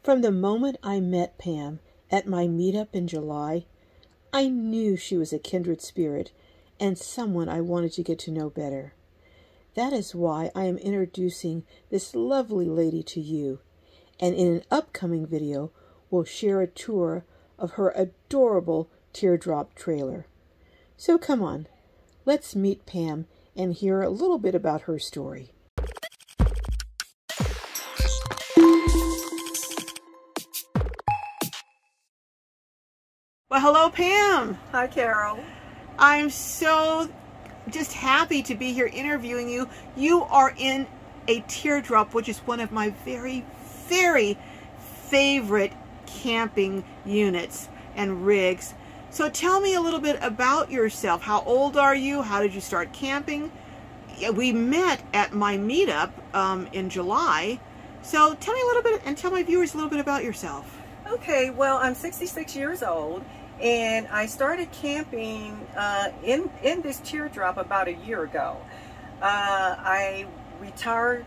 From the moment I met Pam at my meetup in July, I knew she was a kindred spirit and someone I wanted to get to know better. That is why I am introducing this lovely lady to you, and in an upcoming video we'll share a tour of her adorable Teardrop trailer. So come on, let's meet Pam and hear a little bit about her story. Well, hello, Pam. Hi, Carol. I'm so just happy to be here interviewing you. You are in a Teardrop, which is one of my very, very favorite camping units and rigs. So tell me a little bit about yourself. How old are you? How did you start camping? We met at my meetup in July. So tell me a little bit and tell my viewers a little bit about yourself. Okay, well, I'm 66 years old, and I started camping in this Teardrop about a year ago. I retired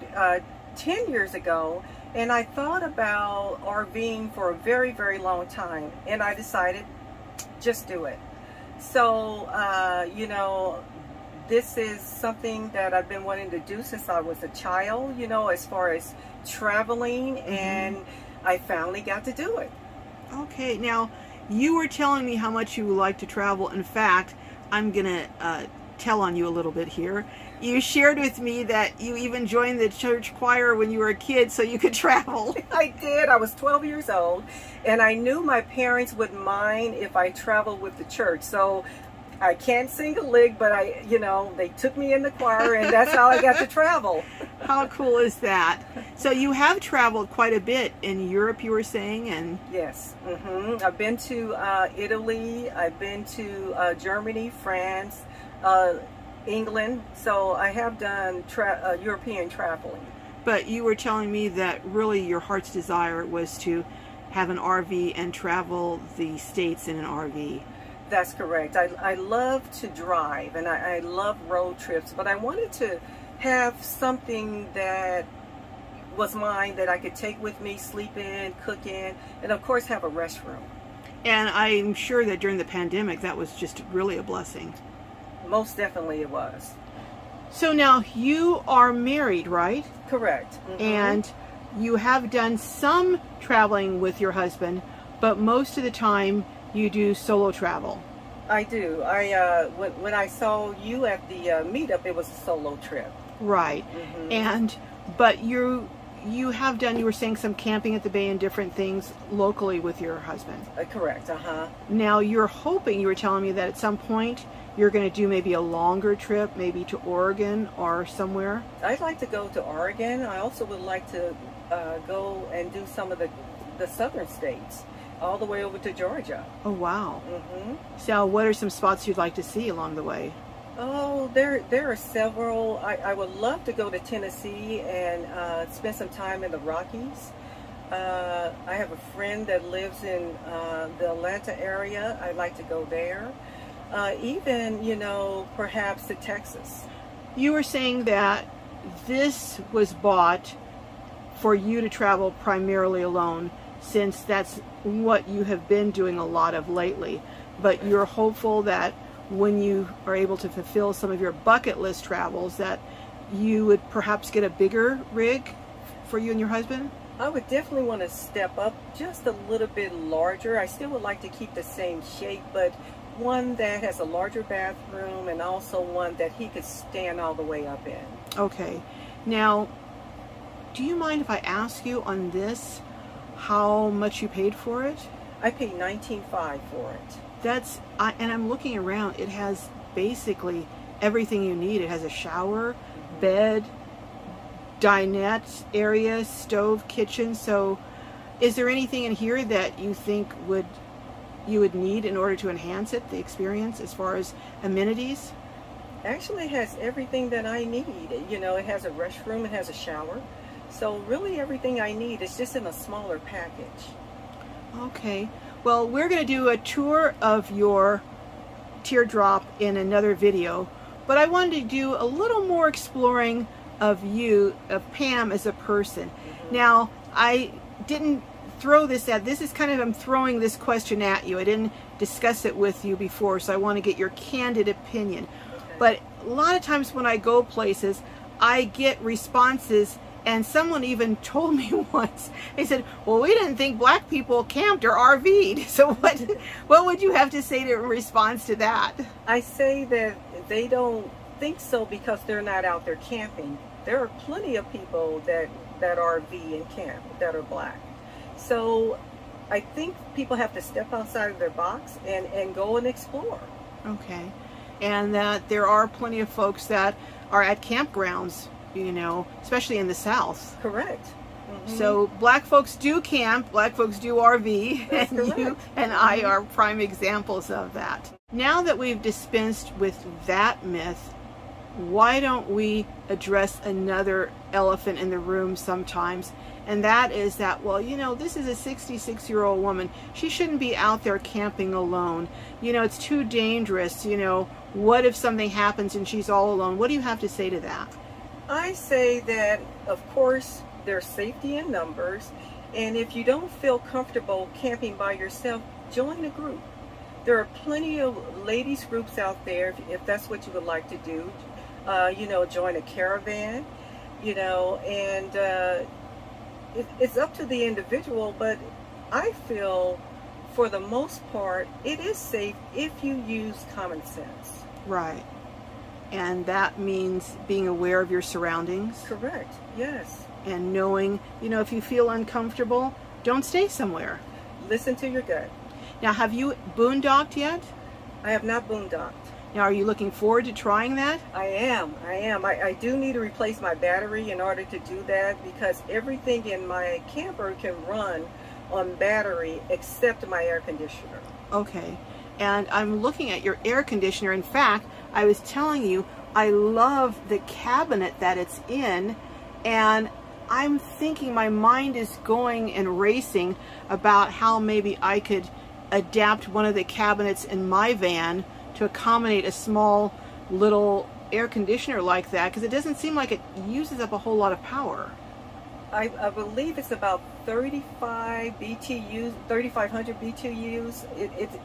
10 years ago, and I thought about RVing for a very, very long time, and I decided just do it. So, you know, this is something that I've been wanting to do since I was a child, you know, as far as traveling, and I finally got to do it. Okay, now you were telling me how much you like to travel. In fact, I'm gonna tell on you a little bit here. You shared with me that you even joined the church choir when you were a kid so you could travel. I did. I was 12 years old, and I knew my parents wouldn't mind if I traveled with the church. So I can't sing a lick, but you know, they took me in the choir, and that's how I got to travel. How cool is that? So you have traveled quite a bit in Europe, you were saying, and yes, I've been to Italy. I've been to Germany, France, England. So I have done European traveling. But you were telling me that really your heart's desire was to have an RV and travel the States in an RV. That's correct. I love to drive, and I love road trips, but I wanted to have something that was mine that I could take with me, sleep in, cook in, and of course have a restroom. And I'm sure that during the pandemic that was just really a blessing. Most definitely it was. So now you are married, right? Correct. And you have done some traveling with your husband, but most of the time you do solo travel. I do. When I saw you at the meetup, it was a solo trip. Right. But you have done, you were saying, some camping at the bay and different things locally with your husband. Correct. Now you're hoping, you were telling me that at some point you're going to do maybe a longer trip, maybe to Oregon or somewhere. I'd like to go to Oregon. I also would like to go and do some of the southern states, all the way over to Georgia. Oh, wow. So what are some spots you'd like to see along the way? Oh, there are several. I would love to go to Tennessee and spend some time in the Rockies. I have a friend that lives in the Atlanta area. I'd like to go there. Even, you know, perhaps to Texas. You were saying that this was bought for you to travel primarily alone, since that's what you have been doing a lot of lately. But you're hopeful that when you are able to fulfill some of your bucket list travels, that you would perhaps get a bigger rig for you and your husband? I would definitely want to step up just a little bit larger. I still would like to keep the same shape, but one that has a larger bathroom, and also one that he could stand all the way up in. Okay. Now, do you mind if I ask you on this how much you paid for it? I paid $19,500 for it. That's, and I'm looking around, it has basically everything you need. It has a shower, bed, dinette area, stove, kitchen. So is there anything in here that you think you would need in order to enhance it, the experience, as far as amenities? Actually, it has everything that I need. You know, it has a restroom, it has a shower. So really everything I need is just in a smaller package. Okay. Well, we're going to do a tour of your Teardrop in another video, but I wanted to do a little more exploring of you, of Pam as a person. Now, I didn't throw this at, this is kind of, I'm throwing this question at you. I didn't discuss it with you before, so I want to get your candid opinion. Okay. But a lot of times when I go places, I get responses, and someone even told me once, they said, well, we didn't think black people camped or RV'd. So what would you have to say in response to that? I say that they don't think so because they're not out there camping. There are plenty of people that RV and camp that are black. So I think people have to step outside of their box and go and explore. Okay. And that there are plenty of folks that are at campgrounds, you know, especially in the South. Correct. Mm-hmm. So black folks do camp, black folks do RV, That's and correct. you and I are prime examples of that. Now that we've dispensed with that myth, why don't we address another elephant in the room sometimes? And that is that, well, you know, this is a 66-year-old woman. She shouldn't be out there camping alone. You know, it's too dangerous. You know, what if something happens and she's all alone? What do you have to say to that? I say that, of course, there's safety in numbers. And if you don't feel comfortable camping by yourself, join a group. There are plenty of ladies groups out there if that's what you would like to do. You know, join a caravan, you know, and it's up to the individual, but I feel for the most part it is safe if you use common sense. Right. And that means being aware of your surroundings. Correct. Yes. And knowing, you know, if you feel uncomfortable, don't stay somewhere. Listen to your gut. Now, have you boondocked yet? I have not boondocked. Now, are you looking forward to trying that? I am. I do need to replace my battery in order to do that because everything in my camper can run on battery except my air conditioner. Okay. And I'm looking at your air conditioner. In fact, I was telling you, I love the cabinet that it's in, and I'm thinking, my mind is going and racing about how maybe I could adapt one of the cabinets in my van to accommodate a small little air conditioner like that, because it doesn't seem like it uses up a whole lot of power. I believe it's about 35 BTUs, 3,500 BTUs.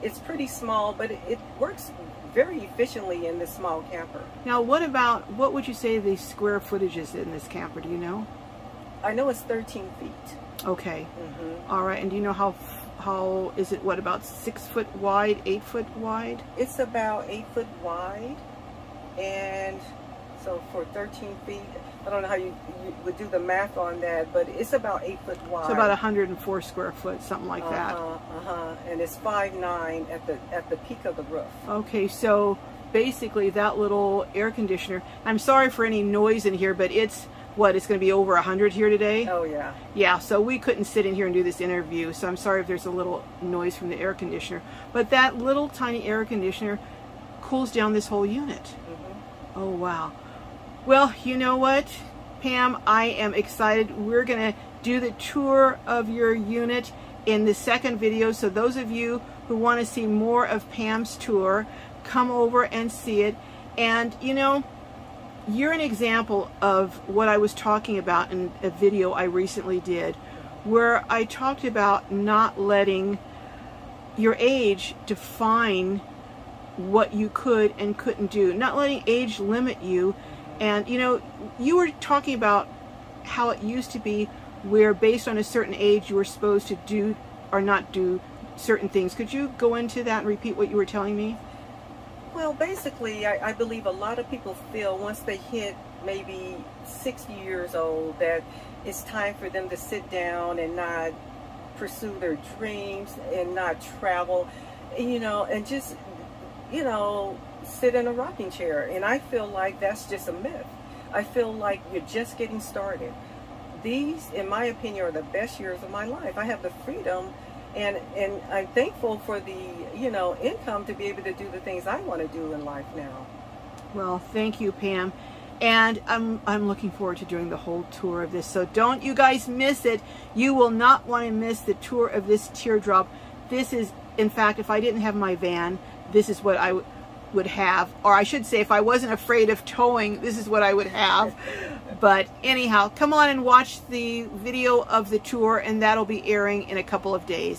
It's pretty small, but it works very efficiently in this small camper. Now, what would you say the square footage is in this camper? Do you know? I know it's 13 feet. Okay. Mm-hmm. All right. And do you know how is it, what, about 6 foot wide, 8 foot wide? It's about 8 foot wide, and so for 13 feet, I don't know how you would do the math on that, but it's about 8 foot wide. So about 104 square foot, something like that. And it's 5'9" at the peak of the roof. Okay, so basically that little air conditioner, I'm sorry for any noise in here, but it's what, it's going to be over 100 here today? Oh, yeah. Yeah, so we couldn't sit in here and do this interview, so I'm sorry if there's a little noise from the air conditioner. But that little tiny air conditioner cools down this whole unit. Mm-hmm. Oh, wow. Well, you know what, Pam, I am excited. We're going to do the tour of your unit in the second video, so those of you who want to see more of Pam's tour, come over and see it. And, you know, you're an example of what I was talking about in a video I recently did, where I talked about not letting your age define what you could and couldn't do, not letting age limit you. And, you know, you were talking about how it used to be where based on a certain age you were supposed to do or not do certain things. Could you go into that and repeat what you were telling me? Well, basically, I believe a lot of people feel once they hit maybe 60 years old that it's time for them to sit down and not pursue their dreams and not travel, you know, and just, you know, sit in a rocking chair. And I feel like that's just a myth. I feel like you're just getting started. These, in my opinion, are the best years of my life. I have the freedom, and I'm thankful for the, you know, income to be able to do the things I want to do in life now. Well, thank you, Pam. And I'm looking forward to doing the whole tour of this. So don't you guys miss it. You will not want to miss the tour of this Teardrop. This is, in fact, if I didn't have my van, this is what I would have. Or I should say, if I wasn't afraid of towing, this is what I would have. But anyhow, come on and watch the video of the tour, and that'll be airing in a couple of days.